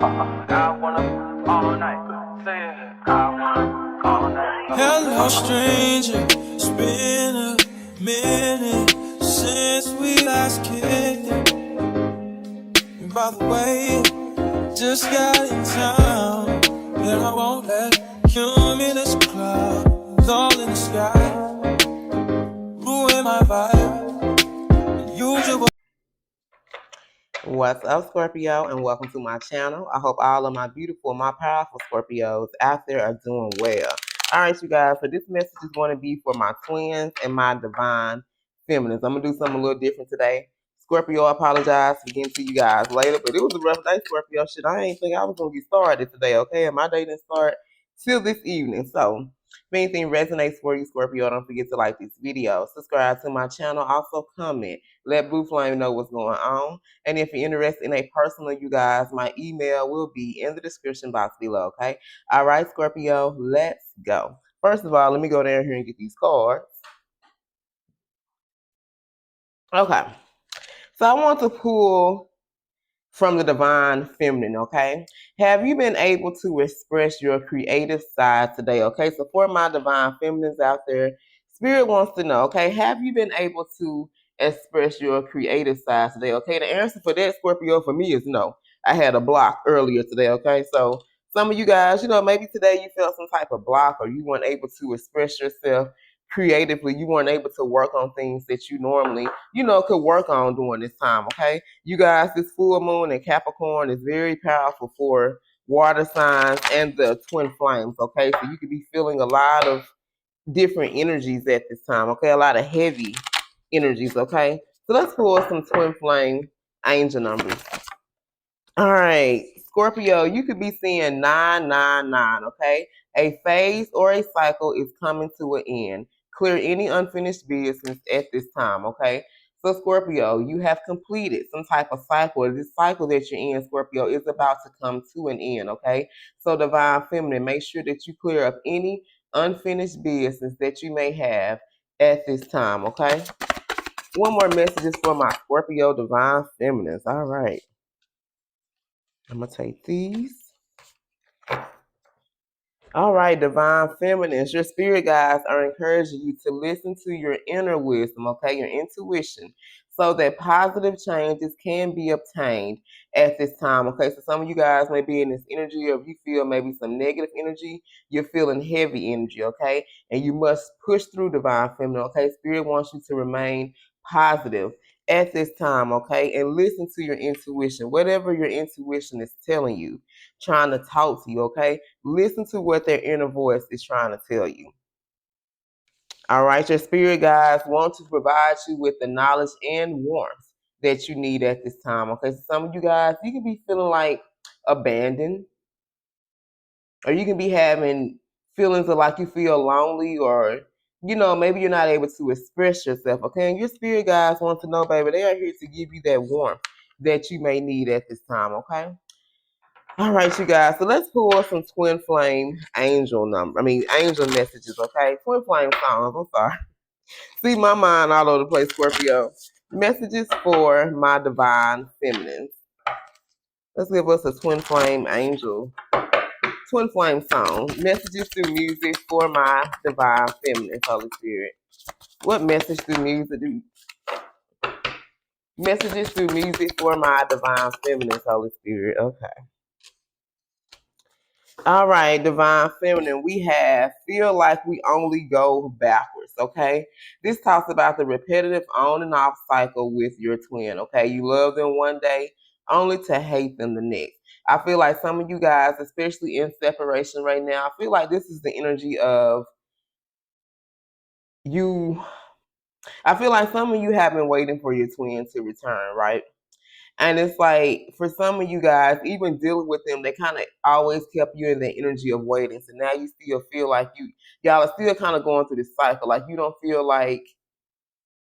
I wanna all night. Say it. I wanna all night. Hello, stranger. It's been a minute since we last kicked it. And by the way, just got in town, and I won't let cumulus clouds all in the sky ruin my vibe. Usual. What's up, Scorpio, and welcome to my channel. I hope all of my beautiful, my powerful Scorpios out there are doing well. All right, you guys, so this message is going to be for my twins and my divine feminines. I'm going to do something a little different today. Scorpio, I apologize for getting to you guys later, but it was a rough day, Scorpio. Shit, I ain't think I was going to get started today, okay? And my day didn't start till this evening, so if anything resonates for you, Scorpio, don't forget to like this video, subscribe to my channel, also comment. Let Blue Flame know what's going on. And if you're interested in a personal, you guys, my email will be in the description box below, okay? All right, Scorpio, let's go. First of all, let me go down here and get these cards. Okay. So I want to pull from the divine feminine, okay? Have you been able to express your creative side today, okay? So for my divine feminines out there, Spirit wants to know, okay, have you been able to express your creative side today, okay? The answer for that, Scorpio, for me is no. I had a block earlier today, okay? So some of you guys, maybe today you felt some type of block or you weren't able to express yourself creatively. You weren't able to work on things that you normally, could work on during this time, okay? You guys, this full moon in Capricorn is very powerful for water signs and the twin flames, okay? So you could be feeling a lot of different energies at this time, okay? A lot of heavy energies, okay? So let's pull some twin flame angel numbers. All right, Scorpio, you could be seeing 999, okay? A phase or a cycle is coming to an end. Clear any unfinished business at this time, okay? So, Scorpio, you have completed some type of cycle. This cycle that you're in, Scorpio, is about to come to an end, okay? So, Divine Feminine, make sure that you clear up any unfinished business that you may have at this time, okay? One more message for my Scorpio Divine Feminines. All right. I'm going to take these. All right, divine feminines, your spirit guides are encouraging you to listen to your inner wisdom, okay, your intuition, so that positive changes can be obtained at this time, okay? So some of you guys may be in this energy, or if you feel maybe some negative energy, you're feeling heavy energy, okay? And you must push through divine feminine, okay? Spirit wants you to remain positive at this time, okay? And listen to your intuition, whatever your intuition is telling you, trying to talk to you, okay? Listen to what their inner voice is trying to tell you. All right, your spirit guides want to provide you with the knowledge and warmth that you need at this time, okay? So some of you guys, you can be feeling like abandoned, or you can be having feelings of like you feel lonely, or maybe you're not able to express yourself, okay? And your spirit guides want to know, baby, they are here to give you that warmth that you may need at this time, okay? All right, you guys. So let's pull some twin flame angel messages, okay? Twin flame songs. I'm sorry. See my mind all over the place, Scorpio. Messages for my divine feminines. Let's give us a twin flame angel, twin flame song. Messages through music for my divine feminines, Holy Spirit. What message through music do? Messages through music for my divine feminines, Holy Spirit. Okay. All right, divine feminine, we have feel like we only go backwards, okay? This talks about the repetitive on and off cycle with your twin, okay? You love them one day only to hate them the next. I feel like some of you guys, especially in separation right now, I feel like this is the energy of you. I feel like some of you have been waiting for your twin to return, right? And it's like, for some of you guys, even dealing with them, they kind of always kept you in the energy of waiting. So now you still feel like y'all are still kind of going through this cycle. Like you don't feel like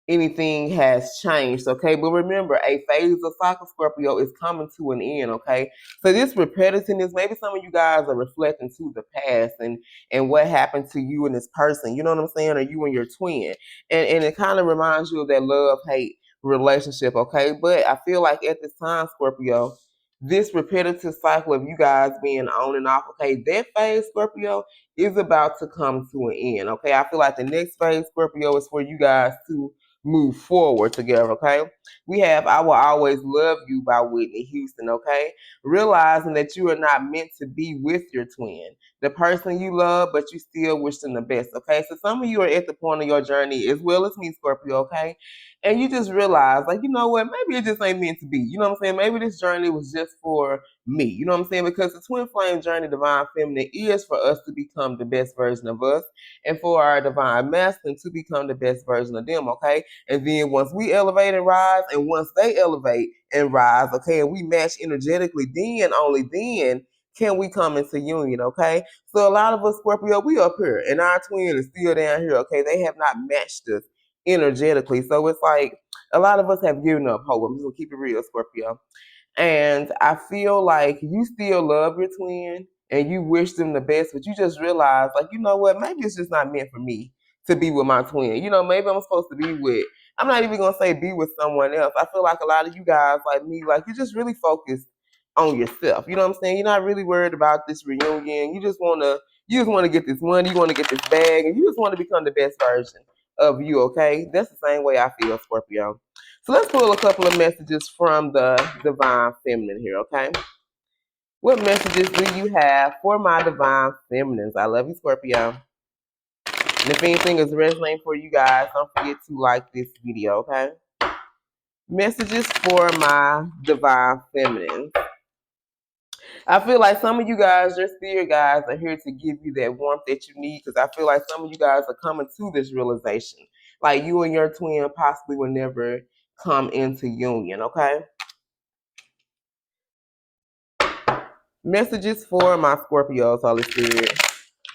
anything has changed, okay? But remember, a phase of cycle, Scorpio, is coming to an end, okay? So this repetitiveness, maybe some of you guys are reflecting to the past and what happened to you and this person, you know what I'm saying? Or you and your twin. And it kind of reminds you of that love-hate relationship, okay? But I feel like at this time, Scorpio, this repetitive cycle of you guys being on and off, okay, that phase, Scorpio, is about to come to an end, okay? I feel like the next phase, Scorpio, is for you guys to move forward together, okay? We have I Will Always Love You by Whitney Houston, okay? Realizing that you are not meant to be with your twin, the person you love, but you still wish them the best, okay? So some of you are at the point of your journey, as well as me, Scorpio, okay? And you just realize, like, you know what, maybe it just ain't meant to be. You know what I'm saying? Maybe this journey was just for me. You know what I'm saying? Because the twin flame journey, divine feminine, is for us to become the best version of us and for our divine masculine to become the best version of them, okay? And then once we elevate and rise, and once they elevate and rise, okay, and we match energetically, then, only then, can we come into union, okay? So a lot of us, Scorpio, we up here, and our twin is still down here, okay? They have not matched us energetically. So it's like a lot of us have given up hope. I'm just gonna keep it real, Scorpio. And I feel like you still love your twin and you wish them the best, but you just realize, like, you know what, maybe it's just not meant for me to be with my twin. You know, maybe I'm supposed to be with, I'm not even gonna say be with someone else. I feel like a lot of you guys, like me, like you're just really focused on yourself. You know what I'm saying? You're not really worried about this reunion. You just wanna get this money, you wanna get this bag, and you just want to become the best version of you, okay? That's the same way I feel, Scorpio. So let's pull a couple of messages from the divine feminine here, okay? What messages do you have for my divine feminines? I love you, Scorpio. And if anything is resonating for you guys, don't forget to like this video, okay? Messages for my divine feminines. I feel like some of you guys, your spirit guys, are here to give you that warmth that you need, because I feel like some of you guys are coming to this realization. Like you and your twin possibly will never come into union, okay? Messages for my Scorpios, Holy Spirit.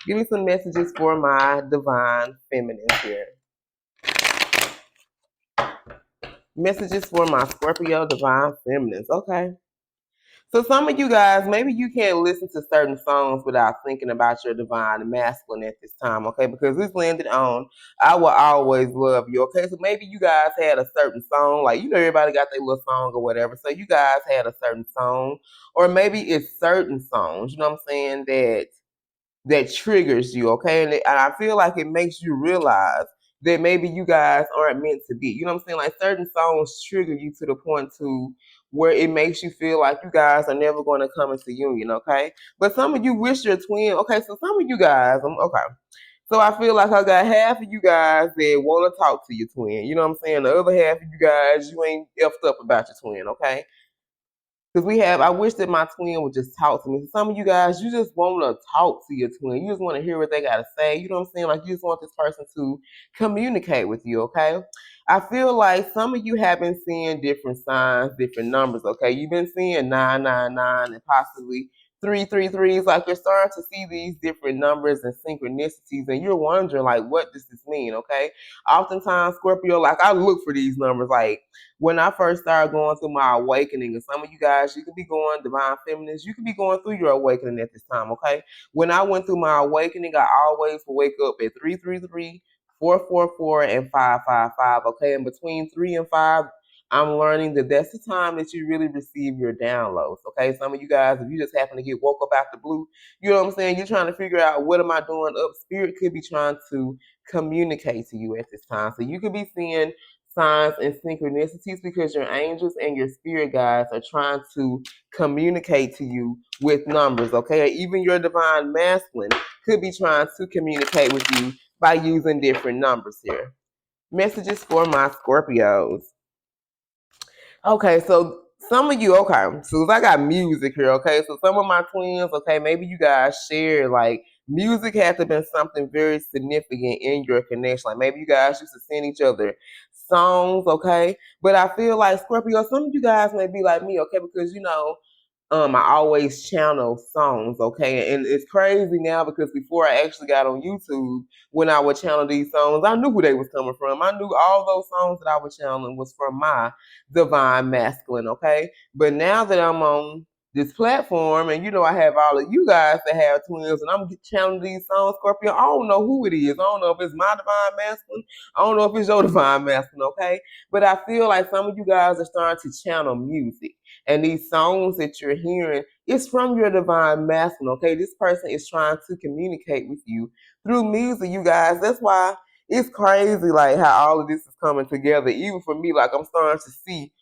Give me some messages for my divine feminines here. Messages for my Scorpio divine feminines. Okay. So some of you guys, maybe you can't listen to certain songs without thinking about your divine masculine at this time, okay? Because this landed on I Will Always Love You, okay? So maybe you guys had a certain song, like, you know, everybody got their little song or whatever. So you guys had a certain song, or maybe it's certain songs, you know what I'm saying, that triggers you, okay? And I feel like it makes you realize that maybe you guys aren't meant to be. You know what I'm saying? Like certain songs trigger you to the point to where it makes you feel like you guys are never going to come into union, okay? But some of you wish your twin, okay, so some of you guys, okay. So I feel like I got half of you guys that want to talk to your twin. You know what I'm saying? The other half of you guys, you ain't effed up about your twin, okay? Because I wish that my twin would just talk to me. Some of you guys, you just want to talk to your twin. You just want to hear what they got to say. You know what I'm saying? Like, you just want this person to communicate with you, okay? I feel like some of you have been seeing different signs, different numbers, okay? You've been seeing 999 and possibly 333. It's like you're starting to see these different numbers and synchronicities, and you're wondering, like, what does this mean, okay? Oftentimes, Scorpio, like, I look for these numbers, like, when I first started going through my awakening, and some of you guys, you could be going, divine feminists, you could be going through your awakening at this time, okay? When I went through my awakening, I always would wake up at 333, 444, and 555, okay? And between 3 and 5, I'm learning that that's the time that you really receive your downloads, okay? Some of you guys, if you just happen to get woke up out the blue, you know what I'm saying? You're trying to figure out, what am I doing up? Spirit could be trying to communicate to you at this time. So you could be seeing signs and synchronicities because your angels and your spirit guides are trying to communicate to you with numbers, okay? Or even your divine masculine could be trying to communicate with you by using different numbers here. Messages for my Scorpios. Okay, so some of you, okay, so I got music here, okay? So some of my twins, okay, maybe you guys share, like, music had to have been something very significant in your connection. Like, maybe you guys used to send each other songs, okay? But I feel like, Scorpio, some of you guys may be like me, okay? Because, you know, I always channel songs, okay? And it's crazy now because before I actually got on YouTube, when I would channel these songs, I knew who they was coming from. I knew all those songs that I was channeling was from my divine masculine, okay? But now that I'm on this platform, and you know I have all of you guys that have twins, and I'm channeling these songs, Scorpio, I don't know who it is. I don't know if it's my divine masculine. I don't know if it's your divine masculine, okay? But I feel like some of you guys are starting to channel music. And these songs that you're hearing, it's from your divine masculine, okay? This person is trying to communicate with you through music, you guys. That's why it's crazy, like, how all of this is coming together. Even for me, like, I'm starting to see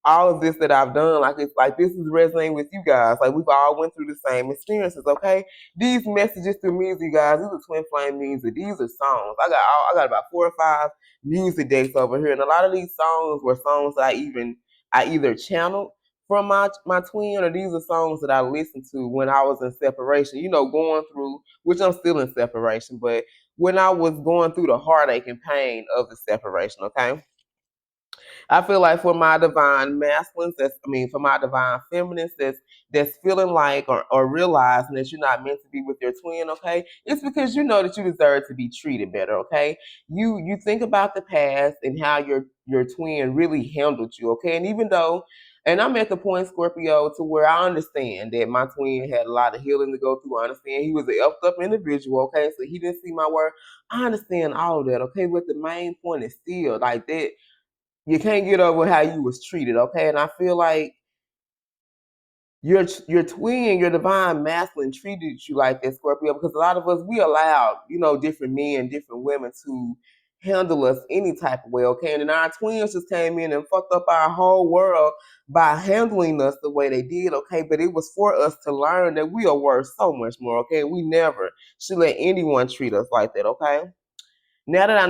all of this that I've done, like, it's like this is resonating with you guys. Like, we've all went through the same experiences, okay? These messages through music, you guys, these are twin flame music. These are songs. I got about 4 or 5 music dates over here, and a lot of these songs were songs that I either channeled from my twin, or these are songs that I listened to when I was in separation. You know, going through, which I'm still in separation, but when I was going through the heartache and pain of the separation, okay? I feel like for my divine masculines, for my divine feminines that's feeling like or realizing that you're not meant to be with your twin, okay? It's because you know that you deserve to be treated better, okay? You think about the past and how your twin really handled you, okay? And even though, and I'm at the point, Scorpio, to where I understand that my twin had a lot of healing to go through. I understand he was an effed up individual, okay? So he didn't see my work. I understand all of that, okay? But the main point is still like that you can't get over how you was treated, okay? And I feel like your twin, your divine masculine treated you like that, Scorpio, because a lot of us, we allowed, different men, different women to handle us any type of way, okay? And then our twins just came in and fucked up our whole world by handling us the way they did, okay? But it was for us to learn that we are worth so much more, okay? We never should let anyone treat us like that, okay? Now I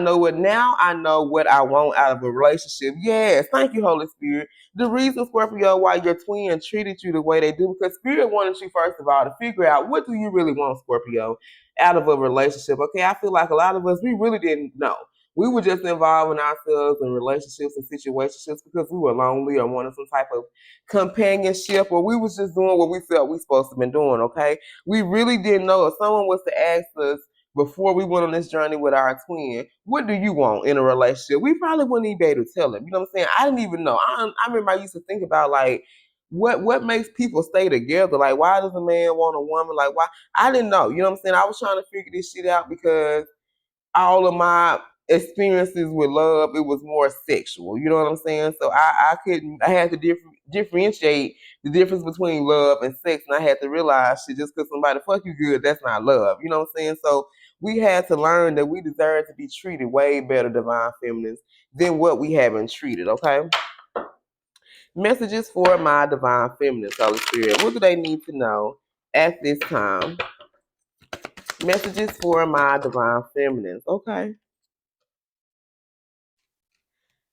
know what I want out of a relationship. Yes, thank you, Holy Spirit. The reason, Scorpio, why your twin treated you the way they do, because Spirit wanted you, first of all, to figure out what do you really want, Scorpio, out of a relationship. Okay, I feel like a lot of us, we really didn't know. We were just involving ourselves in relationships and situationships because we were lonely or wanted some type of companionship, or we was just doing what we felt we supposed to be doing, okay? We really didn't know. If someone was to ask us, before we went on this journey with our twin, what do you want in a relationship? We probably wouldn't even be able to tell him. You know what I'm saying? I didn't even know. I remember I used to think about, like, what makes people stay together? Like, why does a man want a woman? Like, why? I didn't know. You know what I'm saying? I was trying to figure this shit out because all of my experiences with love, it was more sexual. You know what I'm saying? So I had to differentiate the difference between love and sex, and I had to realize shit, just because somebody fuck you good, that's not love. You know what I'm saying? So we had to learn that we deserve to be treated way better, divine feminines, than what we have been treated. Okay. Messages for my divine feminines, Holy Spirit. What do they need to know at this time? Messages for my divine feminines. Okay.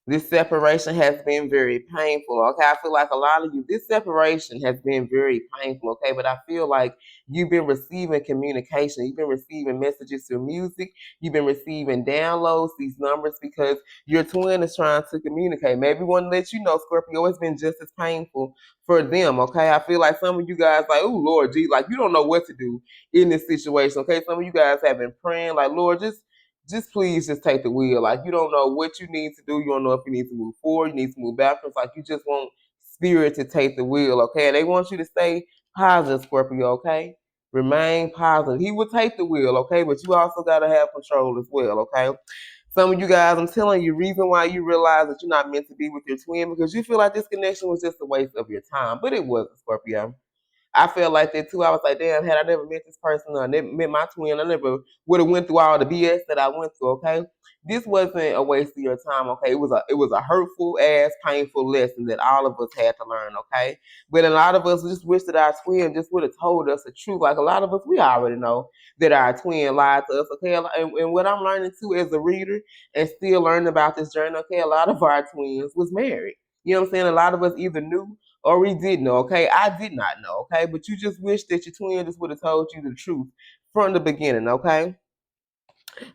This separation has been very painful. Okay, I feel like a lot of you, this separation has been very painful. Okay, but I feel like you've been receiving communication, you've been receiving messages through music, you've been receiving downloads, these numbers, because your twin is trying to communicate. Maybe want to let you know, Scorpio, it's been just as painful for them. Okay, I feel like some of you guys, like, oh Lord, gee, like you don't know what to do in this situation. Okay, some of you guys have been praying, like, Lord, just please just take the wheel. Like, you don't know what you need to do. You don't know if you need to move forward, you need to move backwards. Like, you just want spirit to take the wheel, okay? And they want you to stay positive, Scorpio, okay? Remain positive. He will take the wheel, okay? But you also got to have control as well, okay? Some of you guys, I'm telling you, reason why you realize that you're not meant to be with your twin, because you feel like this connection was just a waste of your time. But it wasn't, Scorpio. I felt like that too. I was like, damn, had I never met this person or never met my twin, I never would have went through all the BS that I went through, okay? This wasn't a waste of your time, okay? It was a hurtful ass, painful lesson that all of us had to learn, okay? But a lot of us just wish that our twin just would have told us the truth. Like a lot of us, we already know that our twin lied to us, okay? And what I'm learning too as a reader and still learning about this journey, okay, a lot of our twins was married. You know what I'm saying? A lot of us either knew or we did know, okay? I did not know, okay? But you just wish that your twin just would have told you the truth from the beginning, okay?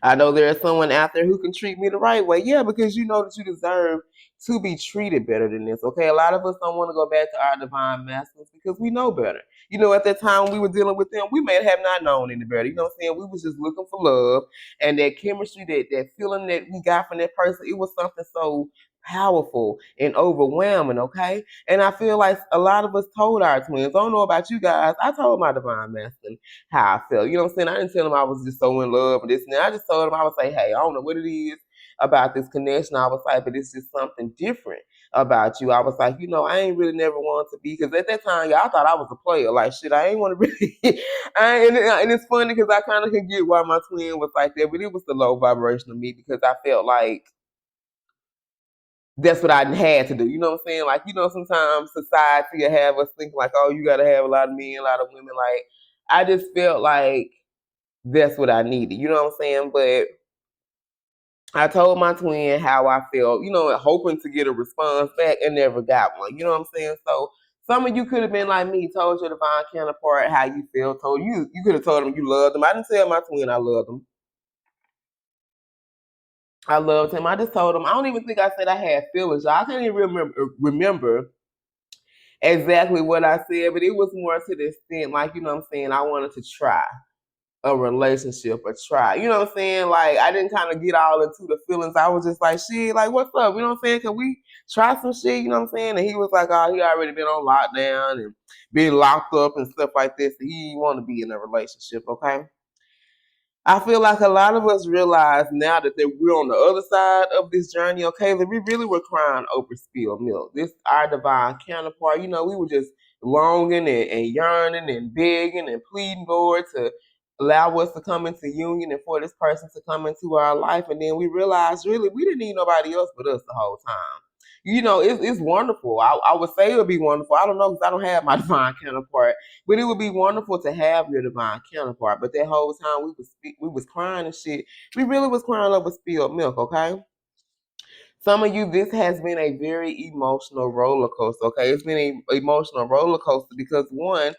I know there's someone out there who can treat me the right way. Yeah, because you know that you deserve to be treated better than this. Okay, a lot of us don't want to go back to our divine masters because we know better. You know, at that time we were dealing with them, we may have not known any better. You know what I'm saying? We was just looking for love and that chemistry, that feeling that we got from that person. It was something so powerful and overwhelming. Okay, and I feel like a lot of us told our twins. I don't know about you guys. I told my divine masculine how I felt. You know what I'm saying? I didn't tell him I was just so in love with this and that. I just told him I would say, hey, I don't know what it is about this connection. I was like, but it's just something different about you. I was like, I ain't really never wanted to be, because at that time, y'all thought I was a player. Like, shit, I ain't want to really. And it's funny because I kind of could get why my twin was like that, but it was the low vibration of me, because I felt like that's what I had to do. You know what I'm saying? Like, sometimes society will have us thinking like, oh, you got to have a lot of men, a lot of women. Like, I just felt like that's what I needed. You know what I'm saying? But I told my twin how I felt, hoping to get a response back, and never got one. You know what I'm saying? So some of you could have been like me, told your divine counterpart how you feel, told you could have told them you loved them. I didn't tell my twin I loved them. I loved him. I just told him. I don't even think I said I had feelings. I can't even remember exactly what I said, but it was more to the extent, like, what I'm saying, I wanted to try a relationship or try. You know what I'm saying? Like, I didn't kind of get all into the feelings. I was just like, shit, like, what's up? You know what I'm saying? Can we try some shit? You know what I'm saying? And he was like, oh, he already been on lockdown and been locked up and stuff like this. So he didn't want to be in a relationship, okay? I feel like a lot of us realize now that we're on the other side of this journey, okay, that we really were crying over spilled milk. This our divine counterpart. We were just longing and yearning and begging and pleading, Lord, to allow us to come into union and for this person to come into our life. And then we realized really we didn't need nobody else but us the whole time. It's wonderful. I would say it would be wonderful. I don't know, because I don't have my divine counterpart, but it would be wonderful to have your divine counterpart. But that whole time we was crying and shit. We really was crying over spilled milk, okay? Some of you, this has been a very emotional roller coaster, okay? It's been an emotional roller coaster because, one,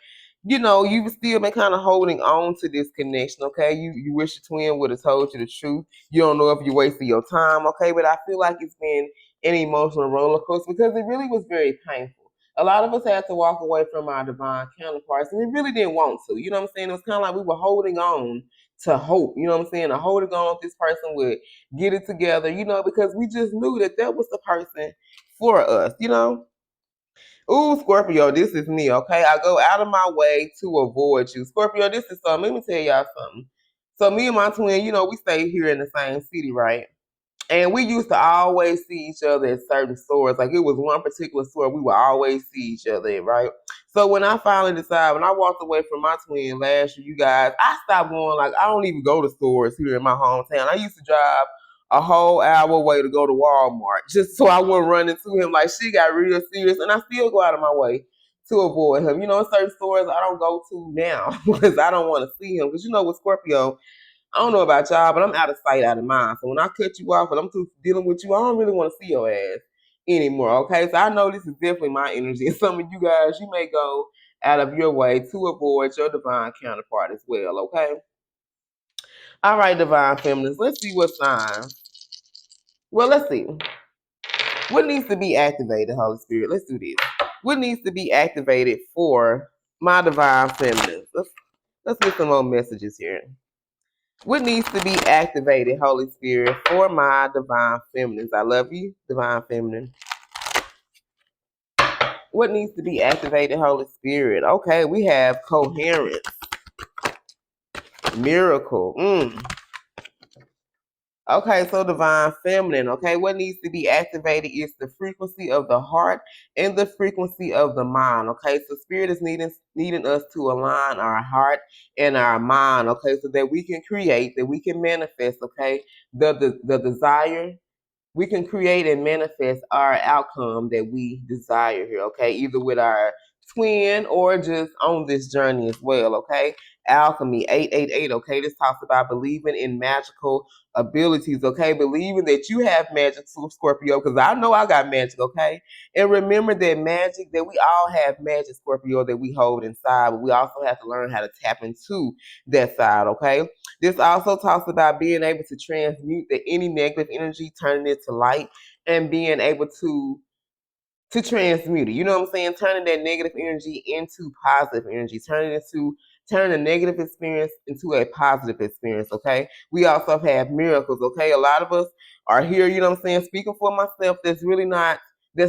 you've still been kind of holding on to this connection, okay? You wish your twin would have told you the truth. You don't know if you wasted your time, okay? But I feel like it's been an emotional roller coaster because it really was very painful. A lot of us had to walk away from our divine counterparts, and we really didn't want to. You know what I'm saying? It was kind of like we were holding on to hope. You know what I'm saying? To holding on, this person would get it together, because we just knew that was the person for us. Ooh, Scorpio, this is me, okay? I go out of my way to avoid you. Scorpio, this is something. Let me tell y'all something. So me and my twin, we stay here in the same city, right? And we used to always see each other at certain stores. Like, it was one particular store we would always see each other at, right? So when I finally decided, when I walked away from my twin last year, you guys, I stopped going. Like, I don't even go to stores here in my hometown. I used to drive a whole hour away to go to Walmart just so I wouldn't run into him. Like, she got real serious, and I still go out of my way to avoid him. Certain stores I don't go to now because I don't want to see him. Because with Scorpio, I don't know about y'all, but I'm out of sight, out of mind. So when I cut you off and I'm through dealing with you, I don't really want to see your ass anymore, okay? So I know this is definitely my energy. And some of you guys, you may go out of your way to avoid your divine counterpart as well, okay? All right, divine feminines, let's see what signs. Well, let's see. What needs to be activated, Holy Spirit? Let's do this. What needs to be activated for my divine feminines? Let's get some more messages here. What needs to be activated, Holy Spirit, for my divine feminines? I love you, divine feminine. What needs to be activated, Holy Spirit? Okay, we have coherence, miracle. Okay, so divine feminine. Okay, what needs to be activated is the frequency of the heart and the frequency of the mind. Okay, so Spirit is needing us to align our heart and our mind. Okay, so that we can create, that we can manifest. Okay, the desire. We can create and manifest our outcome that we desire here, okay? Either with our twin or just on this journey as well, okay? Alchemy 888, okay? This talks about believing in magical abilities, okay? Believing that you have magic, Scorpio, because I know I got magic, okay? And remember that magic, that we all have magic, Scorpio, that we hold inside, but we also have to learn how to tap into that side, okay? This also talks about being able to transmute any negative energy, turning it to light, and being able to transmute it. You know what I'm saying? Turning that negative energy into positive energy, turning a negative experience into a positive experience, okay? We also have miracles, okay? A lot of us are here, you know what I'm saying, speaking for myself, that's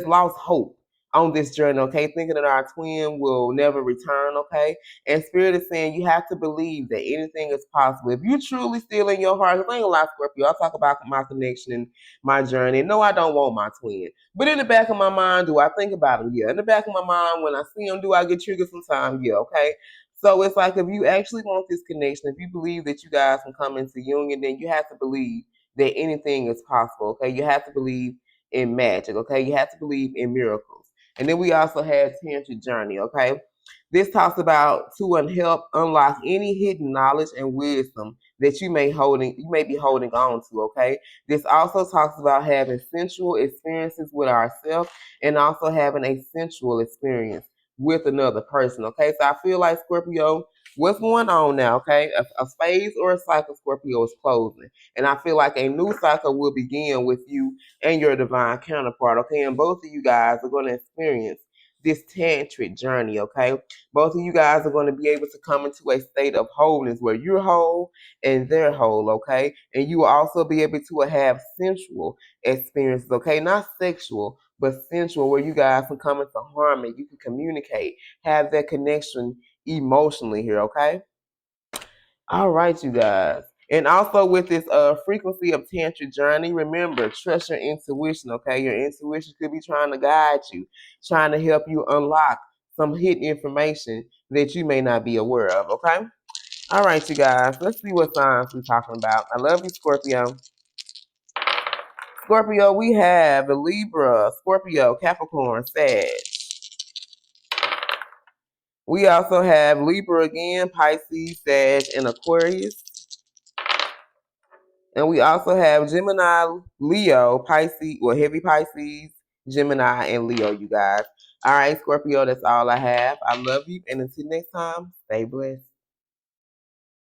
lost hope. on this journey, okay? Thinking that our twin will never return, okay? And Spirit is saying you have to believe that anything is possible. If you truly still in your heart, I ain't gonna lie, Scorpio, I'll talk about my connection and my journey. No, I don't want my twin. But in the back of my mind, do I think about him? Yeah. In the back of my mind, when I see him, do I get triggered sometimes? Yeah, okay? So it's like if you actually want this connection, if you believe that you guys can come into union, then you have to believe that anything is possible, okay? You have to believe in magic, okay? You have to believe in miracles. And then we also have Tantric Journey, okay? This talks about to help unlock any hidden knowledge and wisdom that you may be holding on to, okay? This also talks about having sensual experiences with ourselves and also having a sensual experience with another person, okay? So I feel like Scorpio, what's going on now, okay? A phase or a cycle, Scorpio, is closing. And I feel like a new cycle will begin with you and your divine counterpart, okay? And both of you guys are going to experience this tantric journey, okay? Both of you guys are going to be able to come into a state of wholeness where you're whole and they're whole, okay? And you will also be able to have sensual experiences, okay? Not sexual, but sensual, where you guys can come into harmony, you can communicate, have that connection emotionally here, okay? All right, you guys. And also with this frequency of tantric journey, remember, trust your intuition, okay? Your intuition could be trying to guide you, trying to help you unlock some hidden information that you may not be aware of, okay? All right, you guys. Let's see what signs we're talking about. I love you, Scorpio. Scorpio, we have the Libra, Scorpio, Capricorn, Sag. We also have Libra again, Pisces, Sag, and Aquarius. And we also have Gemini, Leo, Pisces, well, heavy Pisces, Gemini, and Leo, you guys. All right, Scorpio, that's all I have. I love you. And until next time, stay blessed.